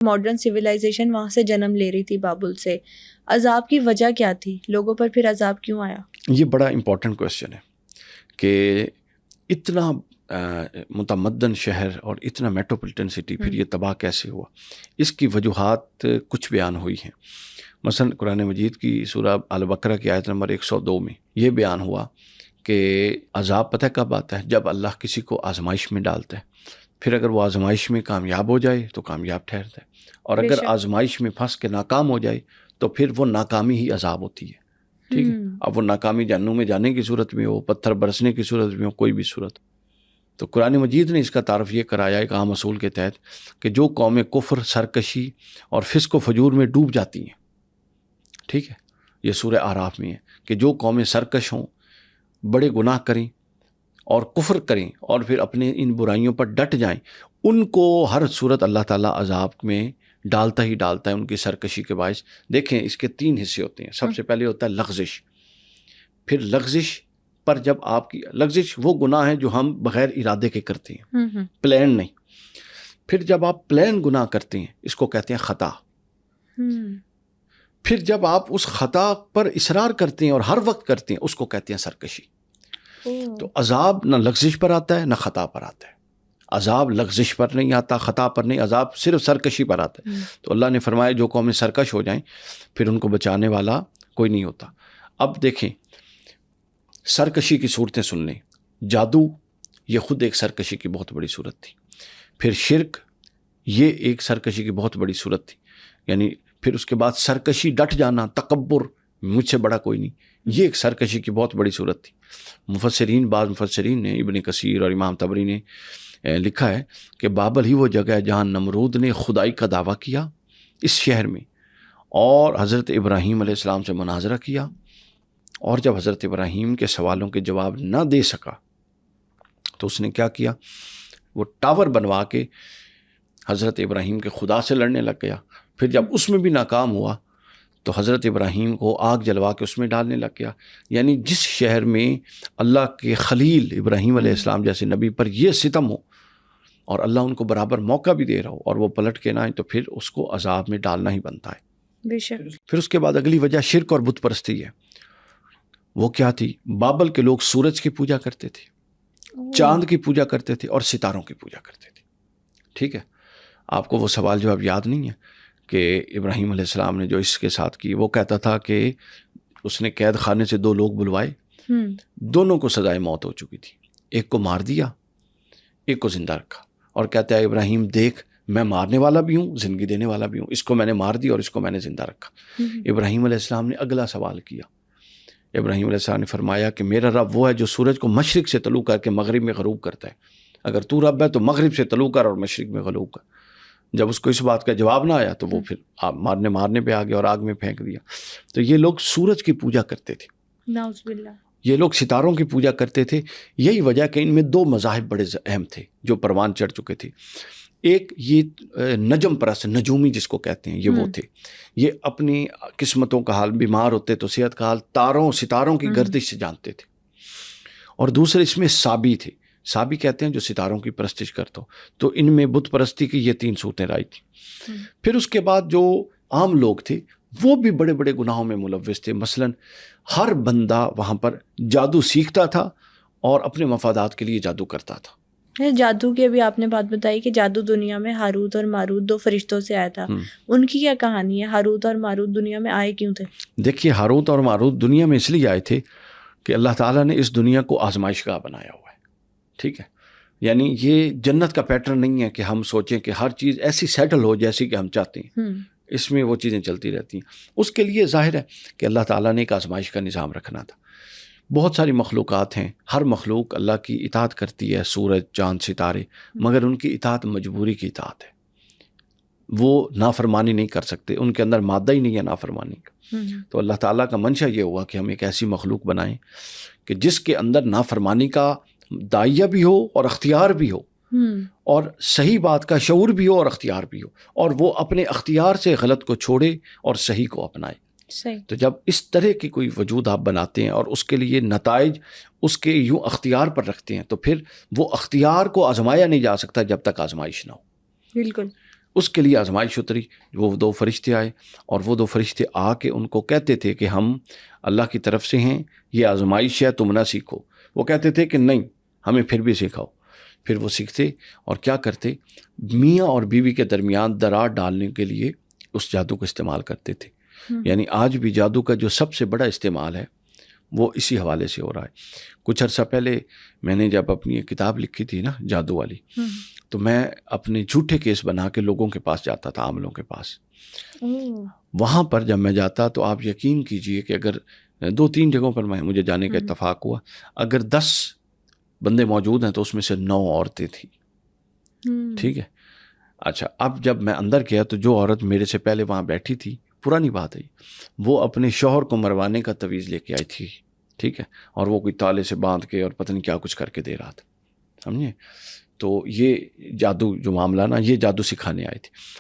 Modern civilisation وہاں سے جنم لے رہی تھی بابل سے، عذاب کی وجہ کیا تھی؟ لوگوں پر پھر عذاب کیوں آیا؟ یہ بڑا امپورٹنٹ کویسچن ہے کہ اتنا متمدن شہر اور اتنا میٹروپولیٹن سٹی پھر یہ تباہ کیسے ہوا؟ اس کی وجوہات کچھ بیان ہوئی ہیں. مثلا قرآن مجید کی سورہ البقرہ کی آیت نمبر 102 میں یہ بیان ہوا کہ عذاب پتہ کب آتا ہے؟ جب اللہ کسی کو آزمائش میں ڈالتا ہے. پھر اگر وہ آزمائش میں کامیاب ہو جائے تو کامیاب ٹھہرتا ہے، اور اگر آزمائش میں پھنس کے ناکام ہو جائے تو پھر وہ ناکامی ہی عذاب ہوتی ہے. ٹھیک ہے، اب وہ ناکامی جہنم میں جانے کی صورت میں ہو، پتھر برسنے کی صورت میں ہو، کوئی بھی صورت. تو قرآن مجید نے اس کا تعارف یہ کرایا ایک عام اصول کے تحت کہ جو قوم کفر، سرکشی اور فسق و فجور میں ڈوب جاتی ہیں، ٹھیک ہے، یہ سورہ اعراف میں ہے کہ جو قومیں سرکش ہوں، بڑے گناہ کریں اور کفر کریں اور پھر اپنے ان برائیوں پر ڈٹ جائیں، ان کو ہر صورت اللہ تعالیٰ عذاب میں ڈالتا ہی ڈالتا ہے ان کی سرکشی کے باعث. دیکھیں اس کے 3 حصے ہوتے ہیں. سب سے پہلے ہوتا ہے لغزش. پھر لغزش پر جب آپ کی لغزش وہ گناہ ہیں جو ہم بغیر ارادے کے کرتے ہیں، پلان نہیں. پھر جب آپ پلان گناہ کرتے ہیں اس کو کہتے ہیں خطا. پھر جب آپ اس خطا پر اصرار کرتے ہیں اور ہر وقت کرتے ہیں اس کو کہتے ہیں سرکشی. تو عذاب نہ لغزش پر آتا ہے نہ خطا پر آتا ہے. عذاب لغزش پر نہیں آتا، خطا پر نہیں، عذاب صرف سرکشی پر آتا ہے. تو اللہ نے فرمایا جو قومیں سرکش ہو جائیں پھر ان کو بچانے والا کوئی نہیں ہوتا. اب دیکھیں سرکشی کی صورتیں سن لیں. جادو یہ خود ایک سرکشی کی بہت بڑی صورت تھی. پھر شرک یہ ایک سرکشی کی بہت بڑی صورت تھی. یعنی پھر اس کے بعد سرکشی، ڈٹ جانا، تکبر، مجھ سے بڑا کوئی نہیں، یہ ایک سرکشی کی بہت بڑی صورت تھی. بعض مفسرین نے، ابن کثیر اور امام طبری نے لکھا ہے کہ بابل ہی وہ جگہ ہے جہاں نمرود نے خدائی کا دعویٰ کیا اس شہر میں، اور حضرت ابراہیم علیہ السلام سے مناظرہ کیا، اور جب حضرت ابراہیم کے سوالوں کے جواب نہ دے سکا تو اس نے کیا کیا؟ وہ ٹاور بنوا کے حضرت ابراہیم کے خدا سے لڑنے لگ گیا. پھر جب اس میں بھی ناکام ہوا تو حضرت ابراہیم کو آگ جلوا کے اس میں ڈالنے لگ گیا. یعنی جس شہر میں اللہ کے خلیل ابراہیم علیہ السلام جیسے نبی پر یہ ستم ہو اور اللہ ان کو برابر موقع بھی دے رہا ہو اور وہ پلٹ کے نہ آئے تو پھر اس کو عذاب میں ڈالنا ہی بنتا ہے. بے شک. پھر اس کے بعد اگلی وجہ شرک اور بت پرستی ہے. وہ کیا تھی؟ بابل کے لوگ سورج کی پوجا کرتے تھے، چاند کی پوجا کرتے تھے اور ستاروں کی پوجا کرتے تھے. ٹھیک ہے، آپ کو وہ سوال جواب یاد نہیں ہے کہ ابراہیم علیہ السلام نے جو اس کے ساتھ کی؟ وہ کہتا تھا کہ اس نے قید خانے سے 2 لوگ بلوائے، دونوں کو سزائے موت ہو چکی تھی. ایک کو مار دیا، ایک کو زندہ رکھا، اور کہتا ہے ابراہیم دیکھ میں مارنے والا بھی ہوں، زندگی دینے والا بھی ہوں، اس کو میں نے مار دیا اور اس کو میں نے زندہ رکھا. ابراہیم علیہ السلام نے اگلا سوال کیا. ابراہیم علیہ السلام نے فرمایا کہ میرا رب وہ ہے جو سورج کو مشرق سے طلوع کر کے مغرب میں غروب کرتا ہے. اگر تو رب ہے تو مغرب سے طلوع کر اور مشرق میں غروب کر. جب اس کو اس بات کا جواب نہ آیا تو وہ پھر مارنے پہ آ گیا اور آگ میں پھینک دیا. تو یہ لوگ سورج کی پوجا کرتے تھے، نعوذ باللہ. یہ لوگ ستاروں کی پوجا کرتے تھے. یہی وجہ کہ ان میں 2 مذاہب بڑے اہم تھے جو پروان چڑھ چکے تھے. ایک یہ نجم پرست، نجومی جس کو کہتے ہیں، یہ وہ تھے، یہ اپنی قسمتوں کا حال، بیمار ہوتے تو صحت کا حال تاروں ستاروں کی گردش سے جانتے تھے. اور دوسرے اس میں سابی تھے. سابی کہتے ہیں جو ستاروں کی پرستش کرتا ہو. تو ان میں بت پرستی کی یہ 3 صورتیں رائی تھیں. پھر اس کے بعد جو عام لوگ تھے وہ بھی بڑے بڑے گناہوں میں ملوث تھے. مثلا ہر بندہ وہاں پر جادو سیکھتا تھا اور اپنے مفادات کے لیے جادو کرتا تھا. جادو کی ابھی آپ نے بات بتائی کہ جادو دنیا میں ہاروت اور ماروت 2 فرشتوں سے آیا تھا. ان کی کیا کہانی ہے؟ ہاروت اور ماروت دنیا میں آئے کیوں تھے؟ دیکھیے ہاروت اور ماروت دنیا میں اس لیے آئے تھے کہ اللہ تعالیٰ نے اس دنیا کو آزمائش گاہ بنایا ہوا ہے. ٹھیک ہے، یعنی یہ جنت کا پیٹرن نہیں ہے کہ ہم سوچیں کہ ہر چیز ایسی سیٹل ہو جیسی کہ ہم چاہتے ہیں. اس میں وہ چیزیں چلتی رہتی ہیں. اس کے لیے ظاہر ہے کہ اللہ تعالیٰ نے ایک آزمائش کا نظام رکھنا تھا. بہت ساری مخلوقات ہیں، ہر مخلوق اللہ کی اطاعت کرتی ہے، سورج، چاند، ستارے، مگر ان کی اطاعت مجبوری کی اطاعت ہے. وہ نافرمانی نہیں کر سکتے، ان کے اندر مادہ ہی نہیں ہے نافرمانی کا. تو اللہ تعالیٰ کا منشا یہ ہوا کہ ہم ایک ایسی مخلوق بنائیں کہ جس کے اندر نافرمانی کا داعیہ بھی ہو اور اختیار بھی ہو، اور صحیح بات کا شعور بھی ہو اور اختیار بھی ہو، اور وہ اپنے اختیار سے غلط کو چھوڑے اور صحیح کو اپنائے. تو جب اس طرح کی کوئی وجود آپ بناتے ہیں اور اس کے لیے نتائج اس کے یوں اختیار پر رکھتے ہیں تو پھر وہ اختیار کو آزمایا نہیں جا سکتا جب تک آزمائش نہ ہو. بالکل. اس کے لیے آزمائش اتری. وہ 2 فرشتے آئے اور وہ 2 فرشتے آ کے ان کو کہتے تھے کہ ہم اللہ کی طرف سے ہیں, یہ آزمائش ہے, تم نہ سیکھو. وہ کہتے تھے کہ نہیں, ہمیں پھر بھی سکھاؤ. پھر وہ سیکھتے اور کیا کرتے, میاں اور بیوی کے درمیان درار ڈالنے کے لیے اس جادو کو استعمال کرتے تھے. یعنی آج بھی جادو کا جو سب سے بڑا استعمال ہے وہ اسی حوالے سے ہو رہا ہے. کچھ عرصہ پہلے میں نے جب اپنی ایک کتاب لکھی تھی نا جادو والی, تو میں اپنے جھوٹے کیس بنا کے لوگوں کے پاس جاتا تھا, عاملوں کے پاس. وہاں پر جب میں جاتا تو آپ یقین کیجئے کہ اگر 2-3 جگہوں پر مجھے جانے کا اتفاق ہوا, اگر 10 بندے موجود ہیں تو اس میں سے 9 عورتیں تھیں. ٹھیک ہے. اچھا, اب جب میں اندر گیا تو جو عورت میرے سے پہلے وہاں بیٹھی تھی, پرانی بات ہے, وہ اپنے شوہر کو مروانے کا تویز لے کے آئی تھی. ٹھیک ہے. اور وہ کوئی تالے سے باندھ کے اور پتہ نہیں کیا کچھ کر کے دے رہا تھا, سمجھے. تو یہ جادو جو معاملہ نا, یہ جادو سکھانے آئے تھے.